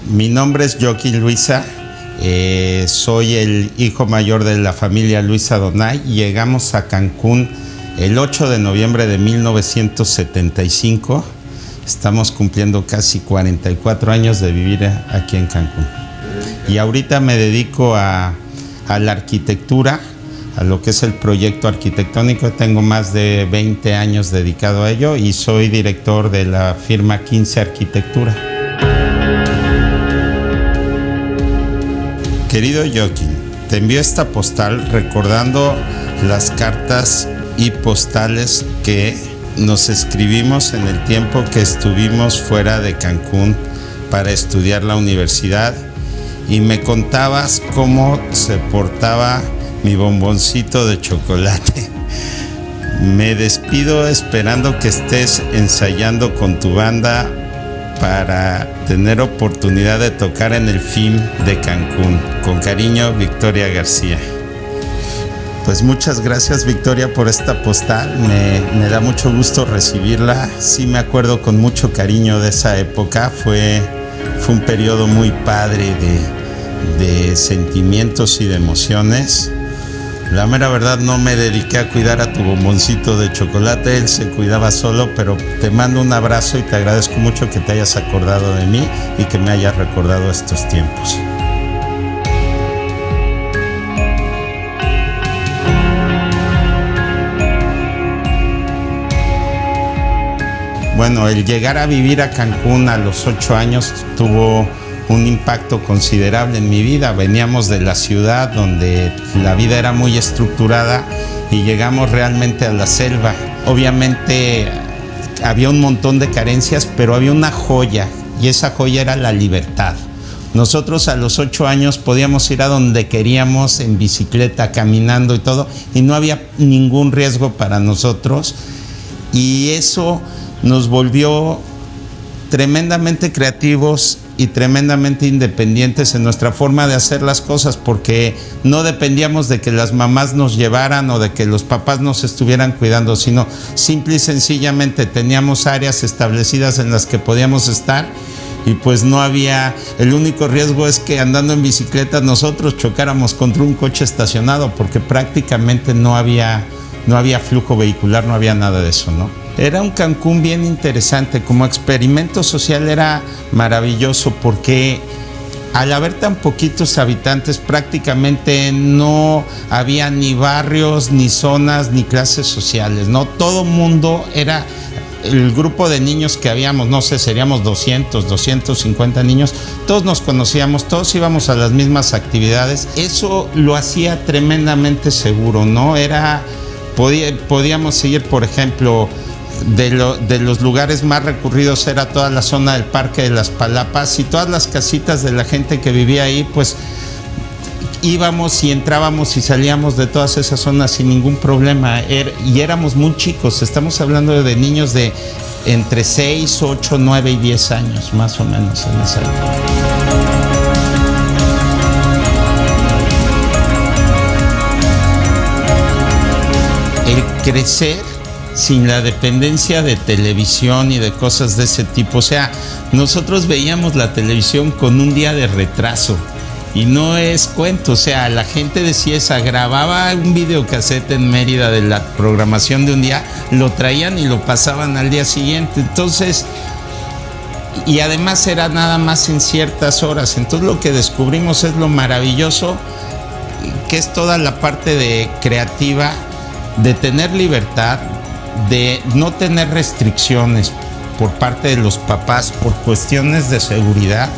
Mi nombre es Joaquín Luisa, soy el hijo mayor de la familia Luisa Donay. Llegamos a Cancún el 8 de noviembre de 1975. Estamos cumpliendo casi 44 años de vivir aquí en Cancún. Y ahorita me dedico a la arquitectura, a lo que es el proyecto arquitectónico. Tengo más de 20 años dedicado a ello y soy director de la firma 15 Arquitectura. Querido Joaquín, te envío esta postal recordando las cartas y postales que nos escribimos en el tiempo que estuvimos fuera de Cancún para estudiar la universidad, y me contabas cómo se portaba mi bomboncito de chocolate. Me despido esperando que estés ensayando con tu banda para tener oportunidad de tocar en el FIM de Cancún. Con cariño, Victoria García. Pues muchas gracias, Victoria, por esta postal. Me da mucho gusto recibirla. Sí, me acuerdo con mucho cariño de esa época. Fue un periodo muy padre de sentimientos y de emociones. La mera verdad, no me dediqué a cuidar a tu bomboncito de chocolate, él se cuidaba solo, pero te mando un abrazo y te agradezco mucho que te hayas acordado de mí y que me hayas recordado estos tiempos. Bueno, el llegar a vivir a Cancún a los 8 años tuvo un impacto considerable en mi vida. Veníamos de la ciudad donde la vida era muy estructurada y llegamos realmente a la selva. Obviamente había un montón de carencias, pero había una joya, y esa joya era la libertad. Nosotros a los 8 años podíamos ir a donde queríamos en bicicleta, caminando y todo, y no había ningún riesgo para nosotros, y eso nos volvió tremendamente creativos y tremendamente independientes en nuestra forma de hacer las cosas, porque no dependíamos de que las mamás nos llevaran o de que los papás nos estuvieran cuidando, sino simple y sencillamente teníamos áreas establecidas en las que podíamos estar, y pues no había, el único riesgo es que andando en bicicleta nosotros chocáramos contra un coche estacionado, porque prácticamente no había flujo vehicular, no había nada de eso, ¿no? Era un Cancún bien interesante, como experimento social era maravilloso, porque al haber tan poquitos habitantes prácticamente no había ni barrios, ni zonas, ni clases sociales, ¿no? Todo mundo era, el grupo de niños que habíamos, no sé, seríamos 200, 250 niños, todos nos conocíamos, todos íbamos a las mismas actividades. Eso lo hacía tremendamente seguro, ¿no? Podíamos seguir, por ejemplo, de los lugares más recurridos era toda la zona del Parque de las Palapas, y todas las casitas de la gente que vivía ahí, pues íbamos y entrábamos y salíamos de todas esas zonas sin ningún problema, y éramos muy chicos. Estamos hablando de niños de entre 6, 8, 9 y 10 años, más o menos en esa época. El crecer sin la dependencia de televisión y de cosas de ese tipo. O sea, nosotros veíamos la televisión con un día de retraso, y no es cuento. O sea, la gente decía esa, grababa un videocassette en Mérida de la programación de un día, lo traían y lo pasaban al día siguiente. Entonces, y además era nada más en ciertas horas. Entonces lo que descubrimos es lo maravilloso que es toda la parte creativa, de tener libertad, de no tener restricciones por parte de los papás por cuestiones de seguridad,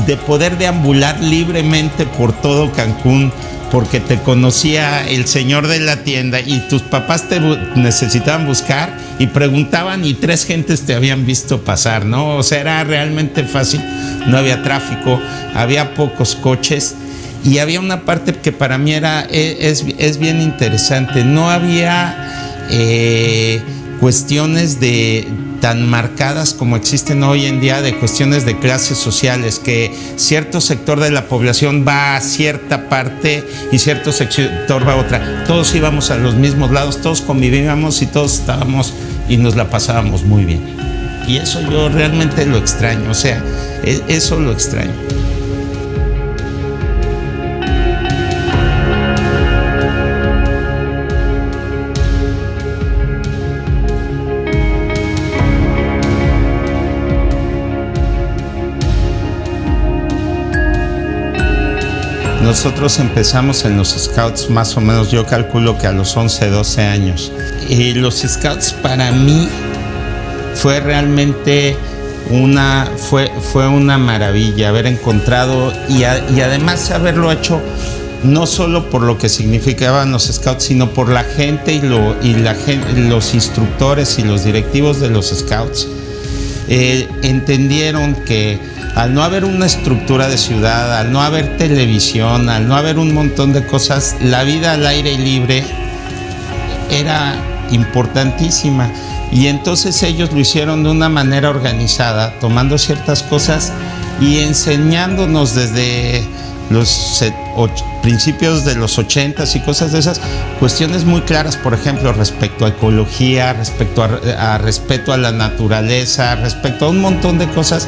de poder deambular libremente por todo Cancún, porque te conocía el señor de la tienda y tus papás te necesitaban buscar y preguntaban y 3 gentes te habían visto pasar, ¿no? O sea, era realmente fácil, no había tráfico, había pocos coches. Y había una parte que para mí es bien interesante. No había cuestiones tan marcadas como existen hoy en día, de cuestiones de clases sociales, que cierto sector de la población va a cierta parte y cierto sector va a otra. Todos íbamos a los mismos lados, todos convivíamos y todos estábamos y nos la pasábamos muy bien. y eso yo realmente lo extraño, o sea, eso lo extraño. Nosotros empezamos en los Scouts más o menos, yo calculo que a los 11, 12 años. Y los Scouts para mí fue realmente fue una maravilla haber encontrado y además haberlo hecho no solo por lo que significaban los Scouts, sino por la gente los instructores y los directivos de los Scouts. Entendieron que al no haber una estructura de ciudad, al no haber televisión, al no haber un montón de cosas, la vida al aire libre era importantísima. Y entonces ellos lo hicieron de una manera organizada, tomando ciertas cosas y enseñándonos desde los principios de los 80s y cosas de esas, cuestiones muy claras, por ejemplo, respecto a ecología, respecto a respeto a la naturaleza, respecto a un montón de cosas,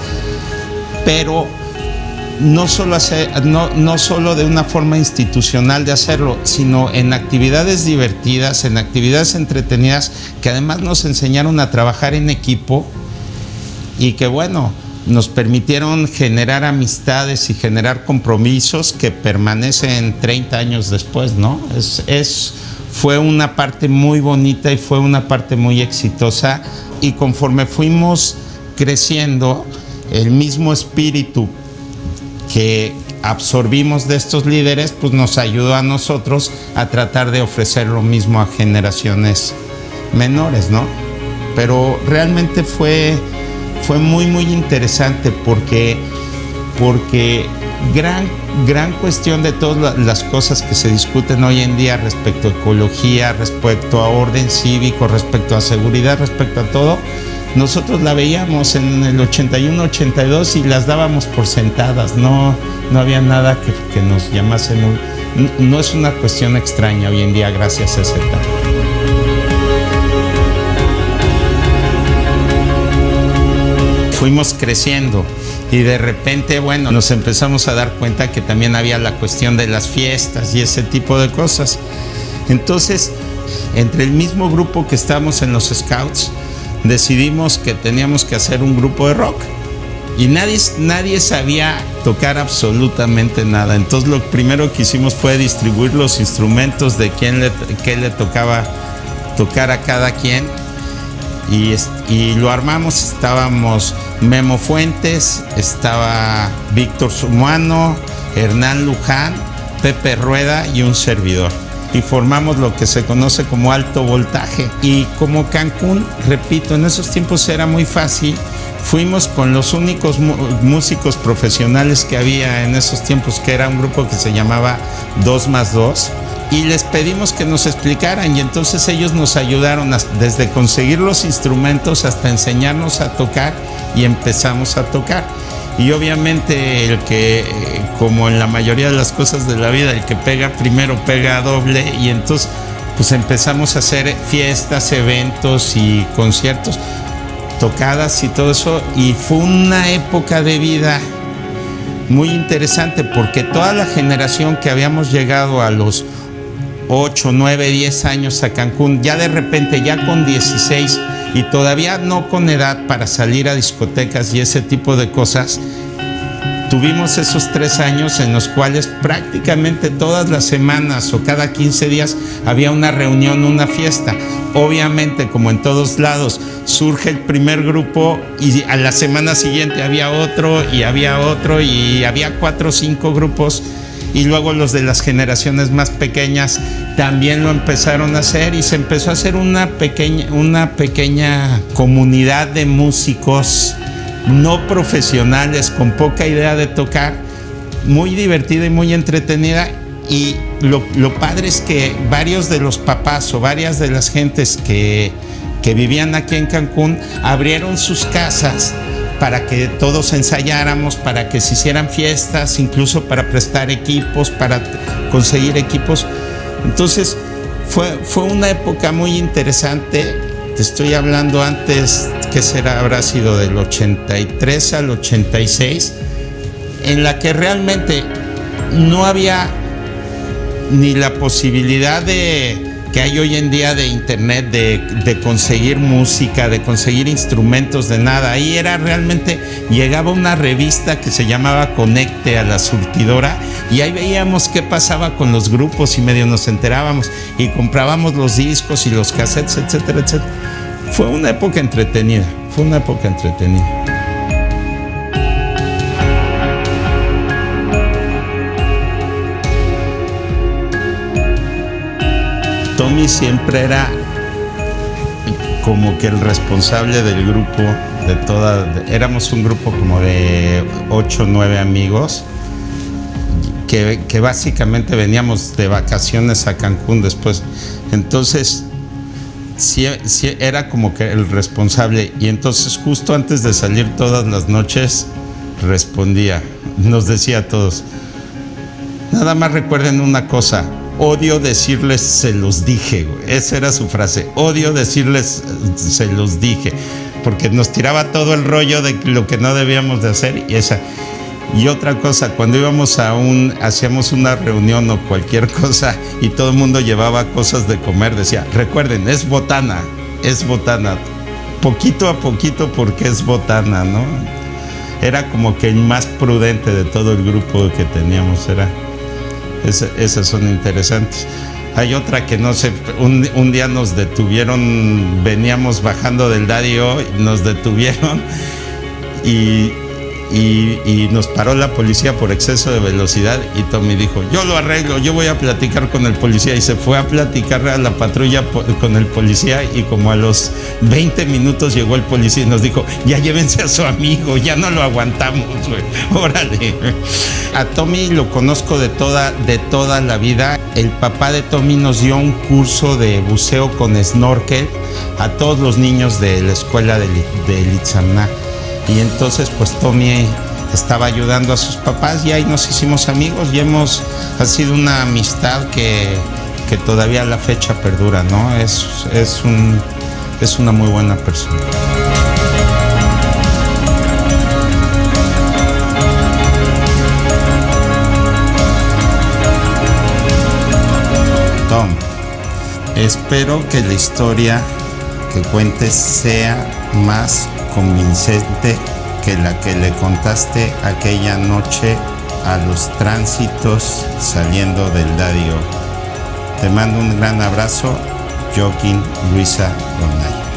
pero no solo de una forma institucional de hacerlo, sino en actividades divertidas, en actividades entretenidas, que además nos enseñaron a trabajar en equipo y que, bueno, nos permitieron generar amistades y generar compromisos que permanecen 30 años después, ¿no? Fue una parte muy bonita y fue una parte muy exitosa, y conforme fuimos creciendo, el mismo espíritu que absorbimos de estos líderes, pues nos ayudó a nosotros a tratar de ofrecer lo mismo a generaciones menores, ¿no? Pero realmente fue muy, muy interesante porque gran cuestión de todas las cosas que se discuten hoy en día respecto a ecología, respecto a orden cívico, respecto a seguridad, respecto a todo, nosotros la veíamos en el 81, 82 y las dábamos por sentadas, no había nada que nos llamase, no es una cuestión extraña hoy en día gracias a esa etapa. Fuimos creciendo y de repente, bueno, nos empezamos a dar cuenta que también había la cuestión de las fiestas y ese tipo de cosas. Entonces, entre el mismo grupo que estábamos en los Scouts, decidimos que teníamos que hacer un grupo de rock y nadie sabía tocar absolutamente nada. Entonces lo primero que hicimos fue distribuir los instrumentos de qué le tocaba tocar a cada quien y lo armamos. Estábamos Memo Fuentes, estaba Víctor Sumuano, Hernán Luján, Pepe Rueda y un servidor. Y formamos lo que se conoce como Alto Voltaje. Y como Cancún, repito, en esos tiempos era muy fácil, fuimos con los únicos músicos profesionales que había en esos tiempos, que era un grupo que se llamaba 2+2, y les pedimos que nos explicaran, y entonces ellos nos ayudaron desde conseguir los instrumentos hasta enseñarnos a tocar, y empezamos a tocar. Y obviamente el que, como en la mayoría de las cosas de la vida, el que pega primero pega doble, y entonces pues empezamos a hacer fiestas, eventos y conciertos, tocadas y todo eso, y fue una época de vida muy interesante porque toda la generación que habíamos llegado a los 8, 9, 10 años a Cancún, ya de repente, ya con 16 y todavía no con edad para salir a discotecas y ese tipo de cosas, tuvimos esos 3 años en los cuales prácticamente todas las semanas o cada 15 días había una reunión, una fiesta. Obviamente, como en todos lados, surge el primer grupo y a la semana siguiente había otro y había 4 o 5 grupos. Y luego los de las generaciones más pequeñas también lo empezaron a hacer y se empezó a hacer una pequeña comunidad de músicos no profesionales con poca idea de tocar, muy divertida y muy entretenida. Y lo padre es que varios de los papás o varias de las gentes que vivían aquí en Cancún abrieron sus casas para que todos ensayáramos, para que se hicieran fiestas, incluso para prestar equipos, para conseguir equipos. Entonces fue una época muy interesante. Te Te estoy hablando antes, ¿qué será? Habrá sido del 83 al 86, en la que realmente no había ni la posibilidad que hay hoy en día de internet, de conseguir música, de conseguir instrumentos, de nada. Ahí era realmente, llegaba una revista que se llamaba Conecte a la surtidora y ahí veíamos qué pasaba con los grupos y medio nos enterábamos y comprábamos los discos y los cassettes, etcétera, etcétera. Fue una época entretenida, fue una época entretenida. Tommy siempre era como que el responsable del grupo, éramos un grupo como de 8 o 9 amigos que básicamente veníamos de vacaciones a Cancún después. Entonces, sí, era como que el responsable. Y entonces, justo antes de salir todas las noches, respondía, nos decía a todos, nada más recuerden una cosa, odio decirles se los dije, güey. Esa era su frase, odio decirles se los dije, porque nos tiraba todo el rollo de lo que no debíamos de hacer y otra cosa, cuando íbamos hacíamos una reunión o cualquier cosa y todo el mundo llevaba cosas de comer, decía, recuerden, es botana, poquito a poquito porque es botana, ¿no? Era como que el más prudente de todo el grupo que teníamos, esas son interesantes. Hay otra que no sé, un día nos detuvieron, veníamos bajando del Daddy-O, nos detuvieron y nos paró la policía por exceso de velocidad y Tommy dijo, yo lo arreglo, yo voy a platicar con el policía, y se fue a platicar a la patrulla con el policía y como a los 20 minutos llegó el policía y nos dijo, ya llévense a su amigo, ya no lo aguantamos, güey, órale. A Tommy lo conozco de toda la vida. El papá de Tommy nos dio un curso de buceo con snorkel a todos los niños de la escuela de Itzamná. Y entonces pues Tommy estaba ayudando a sus papás y ahí nos hicimos amigos y ha sido una amistad que todavía a la fecha perdura, ¿no? Es una muy buena persona. Tom, espero que la historia que cuentes sea más convincente que la que le contaste aquella noche a los tránsitos saliendo del Daddy-O. Te mando un gran abrazo, Joaquín Luisa Ronay.